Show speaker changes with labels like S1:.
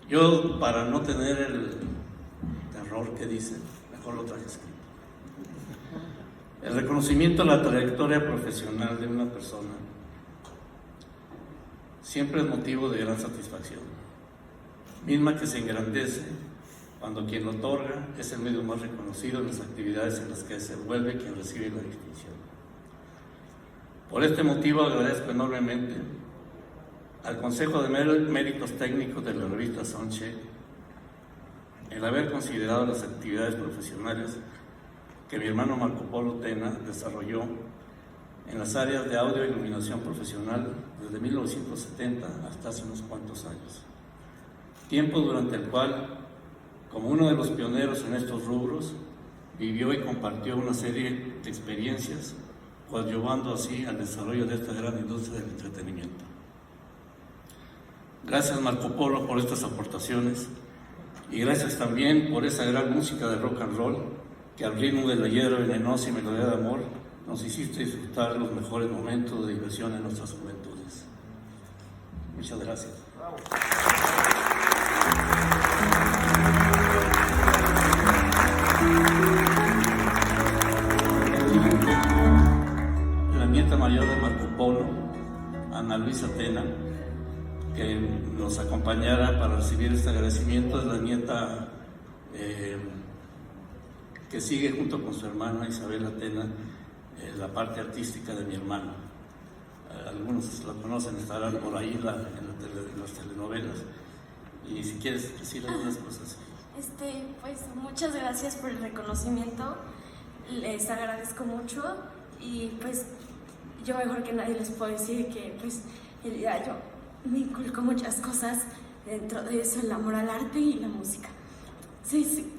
S1: Yo, para no tener el terror que dice, mejor lo traje escrito. El reconocimiento a la trayectoria profesional de una persona siempre es motivo de gran satisfacción, misma que se engrandece cuando quien lo otorga es el medio más reconocido en las actividades en las que se vuelve quien recibe la distinción. Por este motivo agradezco enormemente al Consejo de Méritos Técnicos de la revista Sonche el haber considerado las actividades profesionales que mi hermano Marco Polo Tena desarrolló en las áreas de audio e iluminación profesional desde 1970 hasta hace unos cuantos años. Tiempo durante el cual, como uno de los pioneros en estos rubros, vivió y compartió una serie de experiencias, coadyuvando así al desarrollo de esta gran industria del entretenimiento. Gracias, Marco Polo, por estas aportaciones y gracias también por esa gran música de rock and roll que al ritmo de La Hiedra Venenosa y Melodía de Amor nos hiciste disfrutar los mejores momentos de diversión en nuestras juventudes. Muchas gracias. Bravo. La nieta mayor de Marco Polo, Ana Luisa Tena, que nos acompañara para recibir este agradecimiento, es la nieta que sigue junto con su hermana Isabel Tena la parte artística de mi hermano. Algunos la conocen, estarán por ahí en las telenovelas. Y si quieres decir algunas cosas.
S2: Pues muchas gracias por el reconocimiento, les agradezco mucho y pues yo mejor que nadie les puedo decir que pues el día yo me inculco muchas cosas, dentro de eso el amor al arte y la música. Sí,